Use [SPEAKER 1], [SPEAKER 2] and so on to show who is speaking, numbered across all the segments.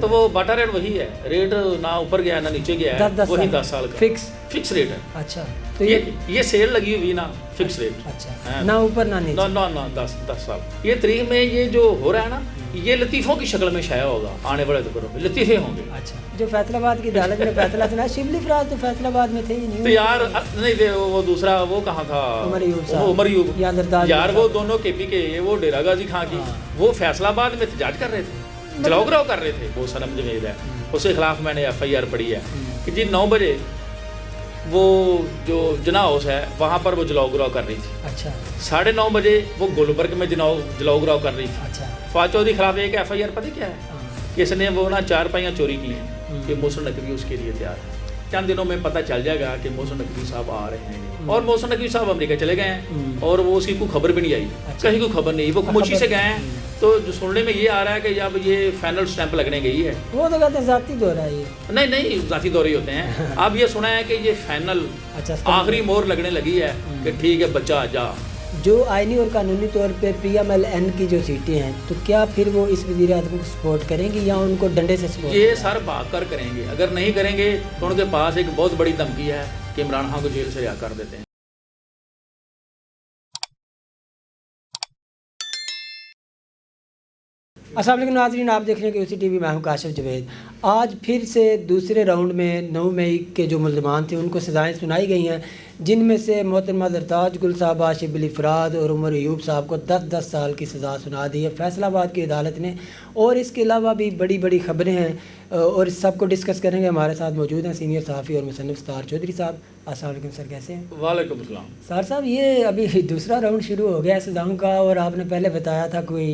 [SPEAKER 1] तो वो बाटा रेट वही है, रेट ना ऊपर गया ना नीचे गया है, वही 10 साल का फिक्स रेट है।
[SPEAKER 2] अच्छा, तो
[SPEAKER 1] ये सेल लगी हुई ना, फिक्स रेट।
[SPEAKER 2] अच्छा, ना ऊपर ना नीचे,
[SPEAKER 1] ना 10 साल। ये तारीख में ये जो हो रहा है ना, ये लतीफ़ों की शक्ल में शाया होगा, आने वाले दौरों में लतीफ़े होंगे।
[SPEAKER 2] अच्छा, जो फैसलाबाद की अदालत ने फैसला सुना, शिबली फराज तो फैसलाबाद में थे ही नहीं।
[SPEAKER 1] तो यार नहीं थे, वो दूसरा वो कहाँ था, उमर यूब यार, वो दोनों केपी के, वो डेरा गाजी खां की, वो फैसलाबाद में एहतजाज कर रहे थे, जलाओ कर रहे थे। वो सनम जवेद है, उसके खिलाफ मैंने FIR पढ़ी है कि जी 9 बजे वो जो जना हाउस है वहाँ पर वो जलाओ कर रही थी।
[SPEAKER 2] अच्छा,
[SPEAKER 1] 9:30 बजे वो गुलबर्ग में जलाओ कर रही थी।
[SPEAKER 2] अच्छा,
[SPEAKER 1] फवाद चौधरी खिलाफ एक FIR पता क्या है कि इसने वो ना 4 पहियाँ चोरी की हैं, कि मोहसिन नकवी उसके लिए तैयार है। चंद दिनों में पता चल जाएगा कि मोहसिन नकवी साहब आ रहे हैं, और मोहसिन नकवी साहब अमेरिका चले गए हैं और वो उसकी कोई खबर भी नहीं आई। अच्छा। कहीं कोई खबर नहीं, वो खामोशी से गए हैं। तो जो सुनने में ये आ रहा है कि जब ये फाइनल स्टैंप लगने गई है,
[SPEAKER 2] वो तो कहते हैं जाती दौरा है ये।
[SPEAKER 1] नहीं जाती दौरे होते हैं। अब ये सुना है कि ये फाइनल आखिरी मोहर लगने लगी है कि ठीक है बच्चा आ जा।
[SPEAKER 2] जो आईनी और कानूनी तौर पे PMLN की जो सीटें हैं, तो क्या फिर वो इस वज़ीर आज़म को सपोर्ट करेंगी या उनको डंडे से सपोर्ट?
[SPEAKER 1] ये सर भाग कर करेंगे। अगर नहीं करेंगे तो उनके पास एक बहुत बड़ी धमकी है कि इमरान खान को जेल से रिहा कर देते हैं।
[SPEAKER 2] अस्सलाम वालेकुम नाज़रीन, आप देख रहे हैं कि QC TV, मैं हूं काशिफ जवेद। आज फिर से दूसरे राउंड में 9 मई के जो मुल्ज़मान थे उनको सज़ाएँ सुनाई गई हैं, जिनमें से मोहतरमा ज़रताज गुल साहबा, शिबली फराज और उमर अयूब साहब को 10-10 साल की सज़ा सुना दी है फैसलाबाद की अदालत ने। और इसके अलावा भी बड़ी बड़ी ख़बरें हैं और इस सब को डिस्कस करेंगे। हमारे साथ मौजूद हैं सीनियर सहाफ़ी और मुसन्निफ़ सत्तार चौधरी साहब। अस्सलाम वालेकुम सर, कैसे हैं?
[SPEAKER 1] वालेकुम अस्सलाम।
[SPEAKER 2] सर साहब, ये अभी दूसरा राउंड शुरू हो गया है सज़ाओं का, और आपने पहले बताया था कोई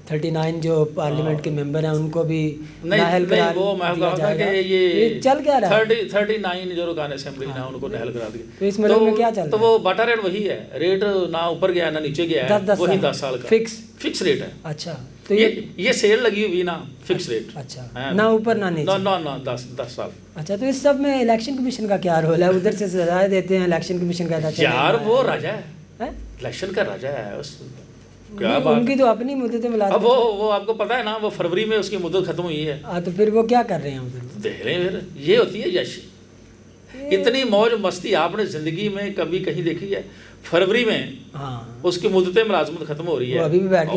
[SPEAKER 2] 39 जो पार्लियामेंट के मेंबर हैं उनको भी नाअहल करार दिया जाएगा। ये चल क्या रहा है?
[SPEAKER 1] 39 जो रुकान असेंबली ना उनको नाअहल करा दिया।
[SPEAKER 2] तो इस मुल्क में क्या चल रहा है?
[SPEAKER 1] तो वो बाटा रेट वही है, रेट ना ऊपर गया ना नीचे गया है, वही 10 साल का फिक्स रेट है।
[SPEAKER 2] अच्छा, तो
[SPEAKER 1] ये सेल लगी हुई ना, फिक्स रेट।
[SPEAKER 2] अच्छा, ना ऊपर ना नीचे,
[SPEAKER 1] ना 10 साल।
[SPEAKER 2] अच्छा, तो इस सब में इलेक्शन कमीशन का क्या रोल है? उधर से सजाएं देते हैं, इलेक्शन कमीशन कहता है
[SPEAKER 1] यार वो राजा है, इलेक्शन का राजा है।
[SPEAKER 2] क्या बात, उनकी तो अपनी मुद्दतें मिला।
[SPEAKER 1] अब वो आपको पता है ना, वो फरवरी में उसकी मुद्दत खत्म हुई है।
[SPEAKER 2] तो फिर वो क्या कर रहे हैं उधर?
[SPEAKER 1] देख रहे हैं फिर, ये होती है यशी। इतनी मौज मस्ती आपने जिंदगी में कभी कहीं देखी है? फरवरी में उसकी मुद्दतें मुलाजमत खत्म हो रही है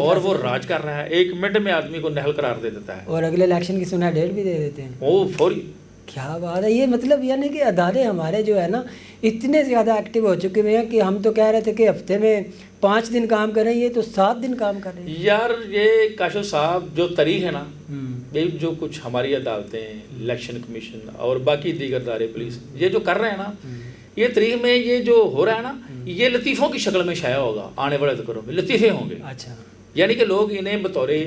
[SPEAKER 1] और वो राज कर रहा है, 1 मिनट में आदमी को नाअहल करार दे देता है,
[SPEAKER 2] और अगले इलेक्शन की सुना डेट भी दे देते हैं।
[SPEAKER 1] वो फौरी।
[SPEAKER 2] क्या बात है! ये मतलब यानी कि अदारे हमारे जो है ना इतने ज़्यादा एक्टिव हो चुके हुए हैं कि हम तो कह रहे थे कि हफ्ते में 5 दिन काम कर रहे हैं, ये तो 7 दिन काम कर रहे हैं।
[SPEAKER 1] यार ये काशो साहब जो तारीख है ना, ये जो कुछ हमारी अदालतें, इलेक्शन कमीशन और बाकी दीगर इदारे, पुलिस, ये जो कर रहे हैं ना, ये तारीख में ये जो हो रहा है ना, ये लतीफ़ों की शक्ल में शाया होगा, आने वाले दौरों में लतीफ़े होंगे।
[SPEAKER 2] अच्छा,
[SPEAKER 1] यानी कि लोग इन्हें बतौरे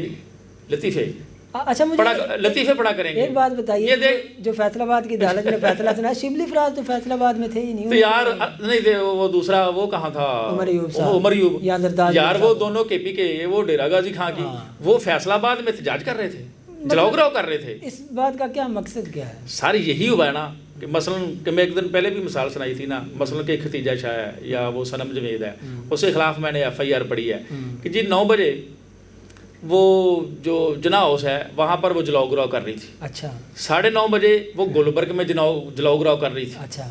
[SPEAKER 1] लतीफ़े
[SPEAKER 2] अच्छा मुझे
[SPEAKER 1] लतीफ़े पढ़ा करेंगे।
[SPEAKER 2] एक बात बताइए, जो फैसलाबाद की अदालत ने फैसला सुना, शिबली फराज तो फैसलाबाद में थे ही नहीं।
[SPEAKER 1] तो यार नहीं थे, वो दूसरा वो कहाँ था, उमर यूब यार, वो दोनों केपी के, वो डेरा गाजी खां की, वो फैसलाबाद में एहतजाज कर रहे थे, जलाओ कर रहे थे।
[SPEAKER 2] इस बात का क्या मकसद क्या है?
[SPEAKER 1] सारी यही हुआ है ना कि मसलन कि मैं एक दिन पहले भी मिसाल सुनाई थी ना, मसलन कि खतीजा शाह है या वो सनम जवेद है, उसके खिलाफ मैंने FIR पढ़ी है कि जी 9 बजे वो जो जना हाउस है वहाँ पर वो जलाओ कर रही थी।
[SPEAKER 2] अच्छा,
[SPEAKER 1] 9:30 बजे वो गुलबर्ग में जलाओ कर रही थी।
[SPEAKER 2] अच्छा,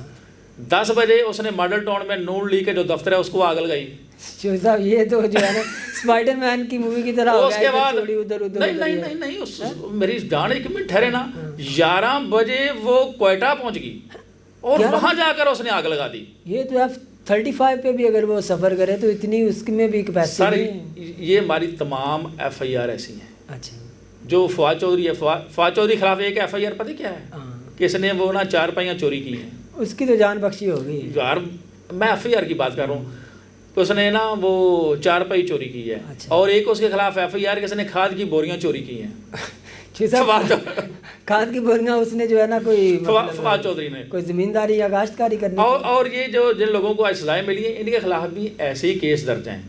[SPEAKER 1] 10 बजे उसने मॉडल टाउन में नून लीग के जो दफ्तर है उसको आग लगाई।
[SPEAKER 2] साहब ये तो जो है ना स्पाइडरमैन की मूवी की तरह हो गया।
[SPEAKER 1] उसके बाद
[SPEAKER 2] उधर
[SPEAKER 1] नहीं मेरी जान 1 मिनट ठहरे ना, 11 बजे वो क्वेटा पहुंच गई और वहां जाकर उसने आग लगा दी।
[SPEAKER 2] ये तो F-35 पे भी अगर वो सफ़र करे तो इतनी उसमें भी कैपेसिटी
[SPEAKER 1] नहीं। ये हमारी तमाम FIR ऐसी हैं।
[SPEAKER 2] अच्छा, जो
[SPEAKER 1] फवाद चौधरी है, फवाद चौधरी खिलाफ एक FIR पता क्या है कि इसने वो ना 4 पहियाँ चोरी की हैं,
[SPEAKER 2] उसकी तो जान बख्शी हो गई
[SPEAKER 1] यार। मैं FIR की बात कर रहा हूँ, तो उसने ना वो 4 पहिए चोरी की है।
[SPEAKER 2] अच्छा।
[SPEAKER 1] और एक उसके खिलाफ FIR कि उसने खाद की बोरियां चोरी की हैं।
[SPEAKER 2] खाद की बोरियां उसने जो है ना कोई
[SPEAKER 1] फवाद चौधरी ने
[SPEAKER 2] कोई ज़मींदारी या काश्तकारी करनी।
[SPEAKER 1] और ये जो जिन लोगों को आज सजाएं मिली हैं, इनके खिलाफ भी ऐसे ही केस दर्ज हैं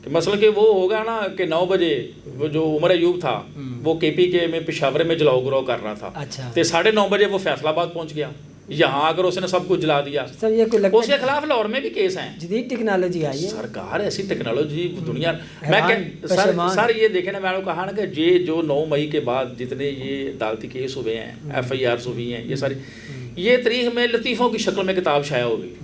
[SPEAKER 1] कि मसलन कि वो होगा ना कि 9 बजे वो जो उमर अयूब था वो KP के में पेशावर में जलाओ कर रहा था।
[SPEAKER 2] अच्छा,
[SPEAKER 1] तो 9:30 बजे वो फैसलाबाद पहुंच गया यहाँ आकर उसने सब कुछ जला दिया।
[SPEAKER 2] सर ये कोई
[SPEAKER 1] उसके खिलाफ लाहौर में भी केस हैं।
[SPEAKER 2] जदीद टेक्नोलॉजी आई है, सरकार
[SPEAKER 1] ऐसी टेक्नोलॉजी दुनिया सर ये देखे ना, मैंने कहा ना कि ये जो 9 मई के बाद जितने ये अदालती केस हुए हैं, FIR हुई हैं, ये सारी ये तारीख में लतीफ़ों की शक्ल में किताब शाया होगी।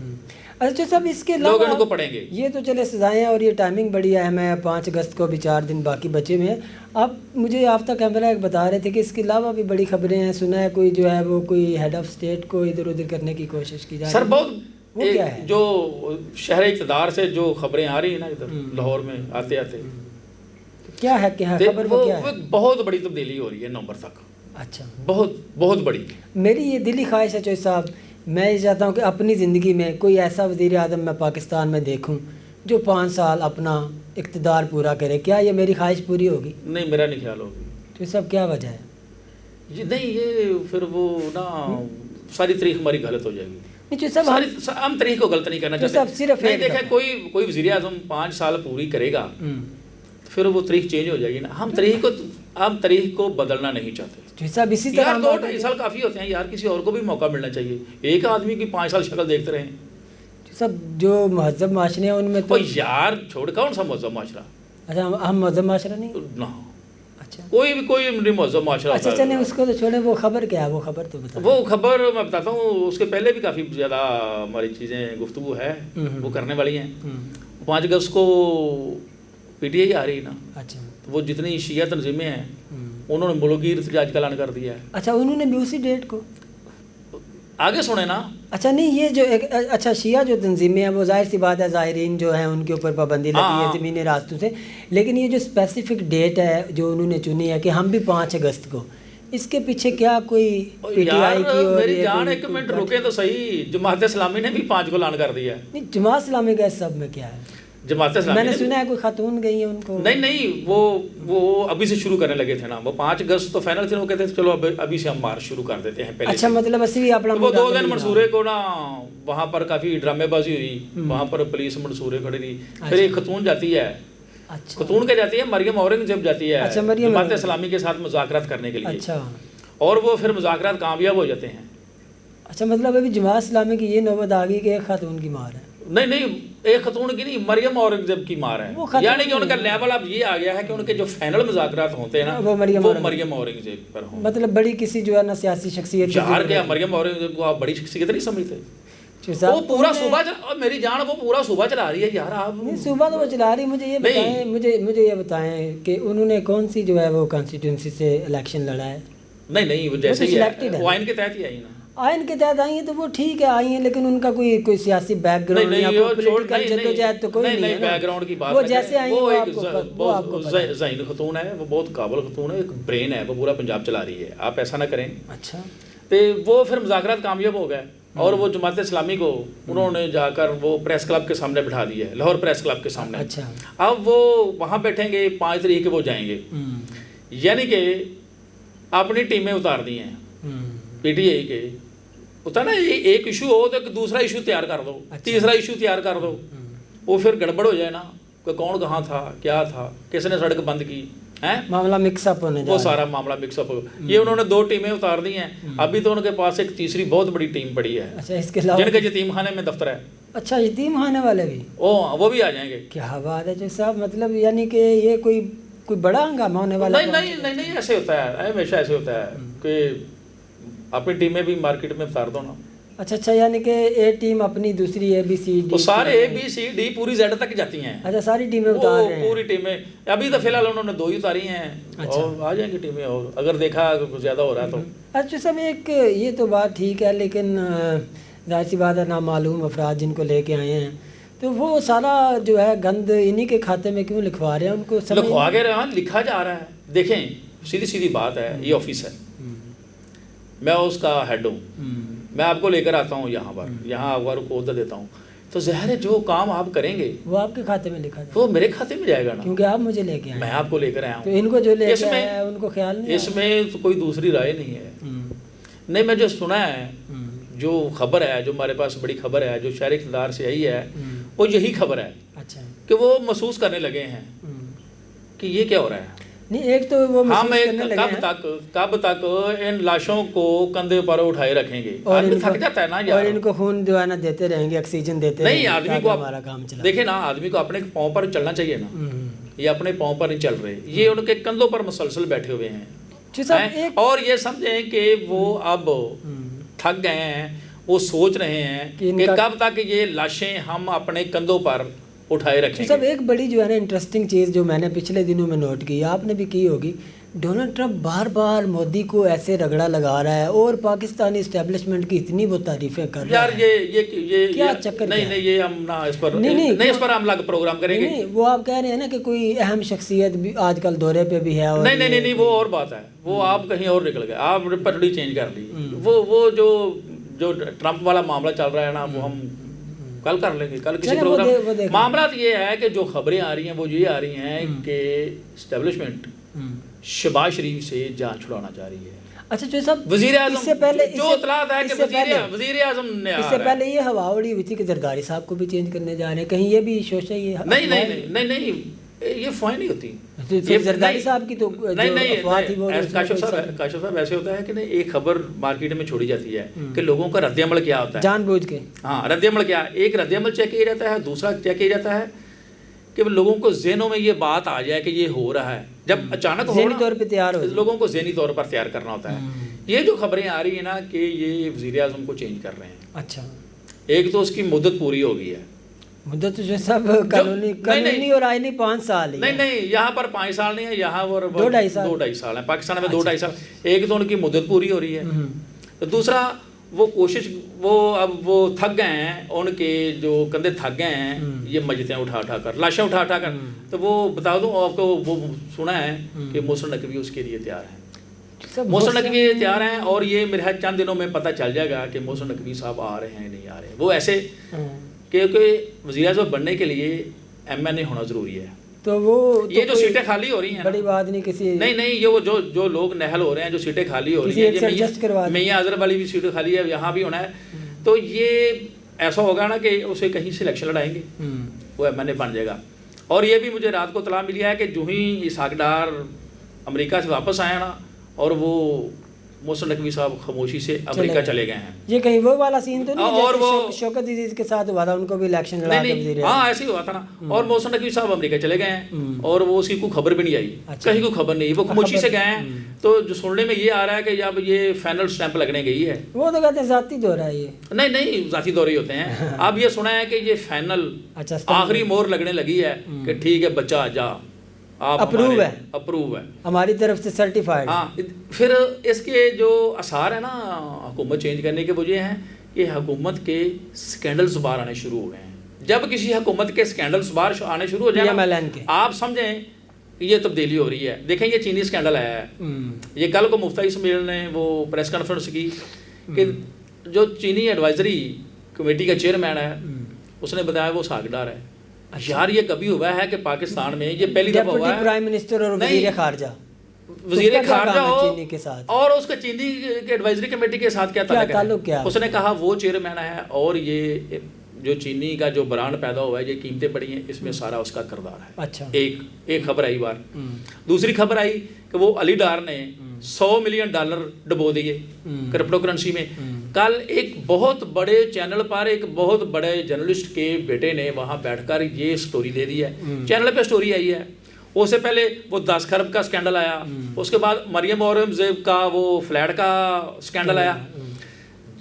[SPEAKER 2] अच्छा सब इसके
[SPEAKER 1] लोग इनको पढ़ेंगे।
[SPEAKER 2] ये तो चले सजाएं और ये टाइमिंग बड़ी है, मैं 5 अगस्त को भी 4 दिन बाकी बचे हुए हैं। आप मुझे आफ्ता कैमरा एक बता रहे थे कि इसके अलावा भी बड़ी खबरें हैं, सुना है कोई जो है वो कोई हेड ऑफ स्टेट को इधर उधर करने की कोशिश की जा रही है।
[SPEAKER 1] सर बहुत वो क्या है जो शहर इक़्तिदार से जो खबरें आ रही है ना इधर लाहौर में आते आते,
[SPEAKER 2] क्या है खबर वो क्या है?
[SPEAKER 1] बहुत बड़ी तब्दीली हो रही है नवंबर तक।
[SPEAKER 2] अच्छा
[SPEAKER 1] बहुत बहुत बड़ी।
[SPEAKER 2] मेरी ये दिली ख्वाहिश है चौधरी साहब, मैं ये चाहता हूँ कि अपनी ज़िंदगी में कोई ऐसा वज़ीर आज़म मैं पाकिस्तान में देखूँ जो 5 साल अपना इक़्तिदार पूरा करे। क्या ये मेरी ख्वाहिश पूरी होगी?
[SPEAKER 1] नहीं, मेरा नहीं ख्याल होगी।
[SPEAKER 2] तो सब क्या वजह है?
[SPEAKER 1] ये नहीं, ये फिर वो ना सारी तारीख हमारी गलत हो जाएगी।
[SPEAKER 2] नहीं सब
[SPEAKER 1] हम तारीख को गलत नहीं करना चाहते।
[SPEAKER 2] सिर्फ
[SPEAKER 1] नहीं देखें, कोई वज़ीर आज़म 5 साल पूरी करेगा फिर वो तारीख चेंज हो जाएगी ना। हम तारीख को बदलना नहीं चाहते।
[SPEAKER 2] सब इसी तरह
[SPEAKER 1] 2-2.5 साल काफ़ी होते हैं यार, किसी और को भी मौका मिलना चाहिए। एक आदमी की 5 साल शक्ल देखते रहें।
[SPEAKER 2] सब जो महज़ब माशरे हैं उनमें तो
[SPEAKER 1] यार छोड़, कौन सा महज़ब माशरा?
[SPEAKER 2] अच्छा हम महज़ब माशरा नहीं
[SPEAKER 1] ना।
[SPEAKER 2] अच्छा
[SPEAKER 1] कोई महज़ब माशरा।
[SPEAKER 2] अच्छा चलें उसको तो छोड़ें, वो खबर क्या है? वो खबर तो बताओ।
[SPEAKER 1] वो खबर मैं बताता हूँ। उसके पहले भी काफ़ी ज़्यादा हमारी चीज़ें गुफ्तगू है वो करने वाली हैं। 5 अगस्त को PTI आ रही ना। अच्छा, तो वो जितनी शिया तंजीमें हैं उन्होंने मुल्की इर्तिजाज का ऐलान कर दिया है।
[SPEAKER 2] अच्छा, उन्होंने भी उसी डेट को
[SPEAKER 1] आगे सुने ना।
[SPEAKER 2] अच्छा नहीं, ये जो एक अच्छा शिया जो तंजीमें हैं वो जाहिर सी बात है ज़ाहिरीन जो हैं उनके ऊपर पाबंदी लगी है ज़मीनी रास्तों से, लेकिन ये जो स्पेसिफिक डेट है जो उन्होंने चुनी है कि हम भी 5 अगस्त को, इसके पीछे क्या कोई PTI की और
[SPEAKER 1] मेरी जान 1 मिनट रुके तो सही, जमात इस्लामी ने भी 5 को ऐलान कर दिया है।
[SPEAKER 2] नहीं, जमात इस्लामी का सब में क्या है?
[SPEAKER 1] जमात इस्लामी
[SPEAKER 2] मैंने सुना है कोई खातून गई है उनको।
[SPEAKER 1] नहीं, वो अभी से शुरू करने लगे थे ना। वो 5 अगस्त तो फाइनल थे, वो कहते थे चलो अभी से हम मार्च शुरू कर देते हैं पहले।
[SPEAKER 2] अच्छा, मतलब असली भी अपना
[SPEAKER 1] वो 2 दिन मंसूरे को ना वहाँ पर काफ़ी ड्रामेबाजी हुई, वहाँ पर पुलिस मंसूरे खड़ी थी। फिर एक खतून जाती है, खतून क्या जाती है, मरियम औरंगजेब जाती है जमात इस्लामी के साथ मुज़ाकरात करने के लिए। अच्छा, और वो फिर मुज़ाकरात कामयाब हो जाते हैं।
[SPEAKER 2] अच्छा, मतलब अभी जमात इस्लामी की ये नौबत आ गई कि एक खातून की मार है।
[SPEAKER 1] नहीं, एक खतून की नहीं, मरियम औरंगजेब की मार है। यानी कि उनका लेवल अब ये आ गया है कि उनके जो फाइनल मुज़ाकरात होते हैं ना वो मरियम औरंगजेब पर हो।
[SPEAKER 2] मतलब बड़ी किसी जो है ना सियासी शख्सियत
[SPEAKER 1] यार, क्या मरियम औरंगजेब को आप बड़ी शख्सियत नहीं समझते? वो पूरा सूबा मेरी जान वो पूरा सूबा चला रही है यार। आप
[SPEAKER 2] सूबा तो वो चला रही है। मुझे ये बताएं, मुझे ये बताएं कि उन्होंने कौन सी जो है वो कॉन्स्टिट्यूंसी से इलेक्शन लड़ा है?
[SPEAKER 1] नहीं, वो जैसे ही वो आइन के तहत ही आई ना।
[SPEAKER 2] आयन के तहत आई है तो वो ठीक है, आई है, लेकिन उनका कोई सियासी बैकग्राउंड या कोई पॉलिटिकल जद्दोजहद तो कोई नहीं है।
[SPEAKER 1] बैकग्राउंड की बात
[SPEAKER 2] वो जैसे आई
[SPEAKER 1] वो आपको ज़हीन खतून है, वो बहुत काबिल खतून है, एक ब्रेन है, वो पूरा पंजाब चला रही है। आप ऐसा ना करें।
[SPEAKER 2] अच्छा,
[SPEAKER 1] तो वो फिर मुज़ाकरात कामयाब हो गए और वो जमात इस्लामी को उन्होंने जाकर वो प्रेस क्लब के सामने बिठा दिया है, लाहौर प्रेस क्लब के सामने।
[SPEAKER 2] अच्छा,
[SPEAKER 1] अब वो वहाँ बैठेंगे, 5 तारीख के वो जाएंगे, यानी कि अपनी टीमें उतार दी हैं PTI के। होता ना, एक इशू हो तो एक दूसरा इशू तैयार कर दो। अच्छा, तीसरा इशू तैयार कर दो। वो फिर गड़बड़ हो जाए ना कि कौन कहाँ था, क्या था, किसने सड़क बंद की है,
[SPEAKER 2] मामला मिक्सअप होने
[SPEAKER 1] वो सारा मामला मिक्सअप हो। ये उन्होंने 2 टीमें उतार दी हैं। अभी तो उनके पास एक तीसरी बहुत बड़ी टीम पड़ी है।
[SPEAKER 2] अच्छा, इसके अलावा
[SPEAKER 1] जिनके यतीम खाने में दफ्तर है।
[SPEAKER 2] अच्छा, यतीम खाने वाले भी
[SPEAKER 1] वो भी आ जाएंगे।
[SPEAKER 2] क्या बात है जो साहब, मतलब यानी कि ये कोई बड़ा हंगामा होने वाला?
[SPEAKER 1] नहीं, ऐसे होता है, हमेशा ऐसे होता है कि अपनी टीमें भी मार्केट में उतार दो ना।
[SPEAKER 2] अच्छा, यानी कि ए टीम अपनी दूसरी ABCD,
[SPEAKER 1] वो सारे ABCD पूरी Z तक जाती हैं।
[SPEAKER 2] अच्छा, सारी टीमें उतार रहे हैं।
[SPEAKER 1] पूरी टीमें अभी तो फिलहाल उन्होंने 2 ही उतारी हैं। अच्छा, और आ जाएंगी टीमें, और अगर देखा कुछ ज़्यादा हो रहा है तो।
[SPEAKER 2] अच्छा सब, एक ये तो बात ठीक है, लेकिन जाहिर सी बात है नामालूम अफराद जिनको लेके आए हैं तो वो सारा जो है गंद इन्हीं के खाते में क्यों लिखवा रहे हैं? उनको
[SPEAKER 1] लिखवा के लिखा जा रहा है। देखें, सीधी बात है, ये ऑफिस है, मैं उसका हेड हूँ, मैं आपको लेकर आता हूँ यहाँ पर, यहाँ आपको ओहदा देता हूँ, तो ज़ाहिर है जो काम आप करेंगे
[SPEAKER 2] वो आपके खाते में लिखा
[SPEAKER 1] वो मेरे खाते में जाएगा ना,
[SPEAKER 2] क्योंकि आप मुझे लेके आए।
[SPEAKER 1] मैं आपको लेकर आया हूँ,
[SPEAKER 2] तो इनको जो लेके आया है उनको ख्याल नहीं,
[SPEAKER 1] इसमें तो कोई दूसरी राय नहीं है। नहीं, मैं जो सुना है, जो खबर है, जो हमारे पास बड़ी खबर है, जो शहर इक़्तिदार से आई है, वो यही खबर है।
[SPEAKER 2] अच्छा,
[SPEAKER 1] कि वो महसूस करने लगे हैं कि ये क्या हो रहा है।
[SPEAKER 2] नहीं, एक तो वो
[SPEAKER 1] हम कब तक इन लाशों को कंधे पर उठाए रखेंगे, आदमी थक जाता है ना यार।
[SPEAKER 2] और इनको खून जो है ना देते रहेंगे, ऑक्सीजन देते
[SPEAKER 1] नहीं, आदमी को हमारा काम चला। देखे ना, आदमी को अपने पाँव पर चलना चाहिए ना, ये अपने पाँव पर नहीं चल रहे, ये उनके कंधों पर मुसलसल बैठे हुए हैं। और ये समझें कि वो अब थक गए हैं, वो सोच रहे हैं कि कब तक ये लाशें हम अपने कंधों पर उठाए रखेंगे।
[SPEAKER 2] सब एक बड़ी जो है ना इंटरेस्टिंग चीज़ जो मैंने पिछले दिनों में नोट की, आपने भी की होगी, डोनाल्ड ट्रंप बार बार मोदी को ऐसे रगड़ा लगा रहा है और पाकिस्तानी इस्टेब्लिशमेंट की इतनी वो तारीफें कर रहा है।
[SPEAKER 1] यार ये
[SPEAKER 2] क्या चक्कर?
[SPEAKER 1] नहीं, ये हम ना इस पर नहीं, इस पर हम अलग प्रोग्राम करेंगे।
[SPEAKER 2] नहीं, वो आप कह रहे हैं ना कि कोई अहम शख्सियत भी आजकल दौरे पे भी है। और
[SPEAKER 1] नहीं, वो और बात है, वो आप कहीं और निकल गए, आप पटड़ी चेंज कर ली। वो जो ट्रंप वाला मामला चल रहा है ना, वो हम कल कर लेंगे, कल किसी प्रोग्राम। मामला तो ये है कि जो खबरें आ रही हैं वो ये आ रही हैं कि एस्टेब्लिशमेंट शहबाज शरीफ से जान छुड़ाना चाह रही है।
[SPEAKER 2] अच्छा जो सब
[SPEAKER 1] वज़ीर आज़म
[SPEAKER 2] इससे पहले
[SPEAKER 1] जो इत्तलात है कि वज़ीर आज़म ने
[SPEAKER 2] इससे पहले ये हवा उड़ी हुई थी कि जरदारी साहब को भी चेंज करने जा रहे हैं, कहीं ये भी सोचा ये?
[SPEAKER 1] नहीं, ये फ़ाइन नहीं होती।
[SPEAKER 2] ये जरदारी साहब की तो
[SPEAKER 1] नहीं, काशिफ साहब ऐसे होता है कि नहीं, एक खबर मार्केट में छोड़ी जाती है कि लोगों का रद्द-ए-अमल क्या होता है,
[SPEAKER 2] जानबूझ के।
[SPEAKER 1] हाँ, रद्द-ए-अमल क्या, एक रद्द-ए-अमल चेक किया जाता है, दूसरा चेक किया जाता है कि लोगों को ज़हनों में ये बात आ जाए कि ये हो रहा है। जब अचानक
[SPEAKER 2] ज़हनी तौर पे तैयार हो,
[SPEAKER 1] लोगों को ज़हनी तौर पर तैयार करना होता है। ये जो खबरें आ रही है ना कि ये वज़ीर आज़म को चेंज कर रहे हैं,
[SPEAKER 2] अच्छा,
[SPEAKER 1] एक तो उसकी मुद्दत पूरी हो गई है,
[SPEAKER 2] मुद्दत तो जो सब कानूनी और आईनी 5 साल ही
[SPEAKER 1] नहीं, यहाँ पर 5 साल नहीं है, यहाँ पर
[SPEAKER 2] 2-2.5
[SPEAKER 1] साल है, पाकिस्तान में 2-2.5 साल। एक तो उनकी मुद्दत पूरी हो रही है, तो दूसरा वो कोशिश, वो थक गए हैं, उनके जो कंधे थक गए हैं ये मजतें उठा कर, लाशें उठा कर। तो वो बता दूं आपको, वो सुना है कि मोहसिन नकवी उसके लिए तैयार हैं, मोहसिन नकवी तैयार हैं, और ये मेरे चंद दिनों में पता चल जाएगा कि मोहसिन नकवी साहब आ रहे हैं नहीं आ रहे हैं। वो ऐसे क्योंकि वज़ीर आज़म बनने के लिए MNA होना ज़रूरी है,
[SPEAKER 2] तो वो
[SPEAKER 1] ये जो सीटें खाली हो रही हैं,
[SPEAKER 2] बड़ी बात नहीं, किसी
[SPEAKER 1] नहीं, ये वो जो लोग नहल हो रहे हैं, जो सीटें खाली हो रही हैं, मियां अजहर वाली भी सीटें खाली है, यहाँ भी होना है, तो ये ऐसा होगा ना कि उसे कहीं से इलेक्शन लड़ाएंगे, वो MNA बन जाएगा। और ये भी मुझे रात को इत्तला मिली है कि जो ही इसहाक डार अमेरिका से वापस आए ना, और वो मोहसिन नकवी साहब खामोशी से अमेरिका चले गए हैं।
[SPEAKER 2] ये कहीं वो वाला सीन तो नहीं और वो शौकत अजीज के साथ हुआ था, उनको भी इलेक्शन लड़ा के वज़ीर,
[SPEAKER 1] हाँ ऐसे ही हुआ था ना। और मोहसिन नकवी साहब अमेरिका चले गए हैं और वो उसकी कोई खबर भी नहीं आई, कहीं कोई खबर नहीं, वो खामोशी से गए हैं। तो जो सुनने में ये आ रहा है कि अब ये फाइनल स्टैंप लगने गई है।
[SPEAKER 2] वो तो कहते हैं ज़ाती दौरा है ये,
[SPEAKER 1] नहीं ज़ाती दौरे होते हैं। अब ये सुना है कि ये फाइनल आखिरी मोहर लगने लगी है कि ठीक है बच्चा आ जा, आप अप्रूव है
[SPEAKER 2] हमारी तरफ से, सर्टिफाइड।
[SPEAKER 1] हाँ, फिर इसके जो असर है ना हुकूमत चेंज करने के वजह हैं कि हुकूमत के स्कैंडल्स बाहर आने शुरू हो गए हैं। जब किसी हुकूमत के स्कैंडल्स बाहर आने शुरू हो जाए, आप समझें ये तब्दीली हो रही है। देखें ये चीनी स्कैंडल आया है, ये कल को मुफ्ती इसमाइल ने वो प्रेस कॉन्फ्रेंस की कि जो चीनी एडवाइजरी कमेटी का चेयरमैन है उसने बताया वो सागडार है। यार ये कभी हुआ है कि पाकिस्तान में ये पहली दफा हुआ है
[SPEAKER 2] प्राइम मिनिस्टर और वज़ीर खारजा
[SPEAKER 1] हो
[SPEAKER 2] चीनी के साथ,
[SPEAKER 1] और उसका चीनी के एडवाइजरी कमेटी के साथ क्या ताल्लुक क्या? उसने कहा वो चेयरमैन है और ये जो चीनी का जो ब्रांड पैदा हुआ है, ये कीमतें बढ़ी हैं, इसमें सारा उसका किरदार है।
[SPEAKER 2] अच्छा,
[SPEAKER 1] एक खबर आई बार। दूसरी खबर आई कि वो अली डार ने $100 मिलियन डुबो दिए क्रिप्टो करेंसी में। कल एक बहुत बड़े चैनल पर एक बहुत बड़े जर्नलिस्ट के बेटे ने वहाँ बैठकर ये स्टोरी दे दी है, चैनल पे स्टोरी आई है। उससे पहले वो 10 खरब का स्कैंडल आया, उसके बाद मरियम औरंगजेब का वो फ्लैट का स्कैंडल आया।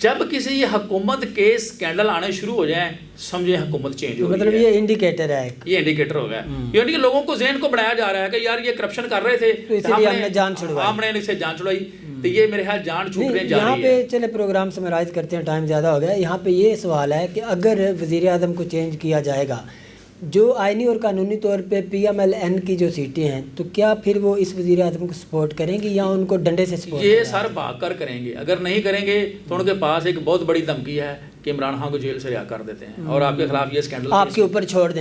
[SPEAKER 1] जब किसी हुकूमत के स्कैंडल आने शुरू हो जाएं, समझे हुकूमत चेंज हो,
[SPEAKER 2] मतलब ये इंडिकेटर है,
[SPEAKER 1] ये इंडिकेटर हो गया। यानी कि लोगों को ज़हन को बनाया जा रहा है कि यार ये करप्शन कर रहे थे,
[SPEAKER 2] तो इसलिए हमने जान छुड़वाई,
[SPEAKER 1] हमने इनसे जान छुड़वाई, तो ये मेरे ख्याल जान छूटने जा रही है।
[SPEAKER 2] यहाँ पे चले प्रोग्राम समराइज करते हैं, टाइम ज़्यादा हो गया। यहाँ पे ये सवाल है कि अगर वज़ीर आज़म को चेंज किया जाएगा, जो आइनी और कानूनी तौर पे PMLN की जो सीटें हैं, तो क्या फिर वो इस वज़ीर आज़म को सपोर्ट करेंगी या उनको डंडे से सपोर्ट? ये
[SPEAKER 1] सर भाग कर करेंगे। अगर नहीं करेंगे तो उनके पास एक बहुत बड़ी धमकी है कि इमरान खान को जेल से रिहा कर देते हैं और आपके खिलाफ ये स्कैंडल
[SPEAKER 2] आपके ऊपर छोड़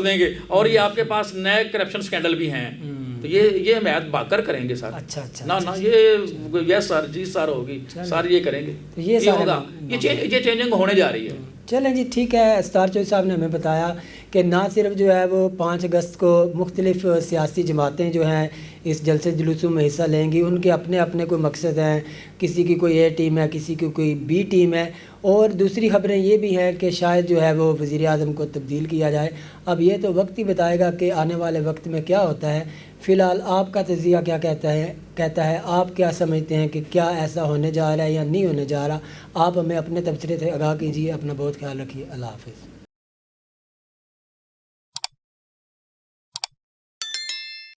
[SPEAKER 2] देंगे
[SPEAKER 1] और ये आपके पास नए करप्शन स्कैंडल भी हैं, तो ये हमायत भागकर करेंगे सर।
[SPEAKER 2] अच्छा
[SPEAKER 1] ना ये सर जी सर होगी सर, ये करेंगे, ये होगा, ये चेंजिंग होने जा रही है।
[SPEAKER 2] चलें जी, ठीक है। अस्तार चौधरी साहब ने हमें बताया कि ना सिर्फ जो है वो 5 अगस्त को मुख्तलिफ़ सियासी जमातें जो हैं इस जलसे जुलूसों में हिस्सा लेंगी, उनके अपने अपने कोई मकसद हैं, किसी की कोई ए टीम है, किसी की कोई बी टीम है। और दूसरी खबरें ये भी हैं कि शायद जो है वो वज़ीर आज़म को तब्दील किया जाए। अब ये तो वक्त ही बताएगा कि आने वाले वक्त में क्या होता है। फ़िलहाल आपका तज़किया क्या कहता है, आप क्या समझते हैं कि क्या ऐसा होने जा रहा है या नहीं होने जा रहा। आप हमें अपने तबसरे से आगाह कीजिए। अपना बहुत ख्याल रखिए। अल्लाह हाफ़िज़।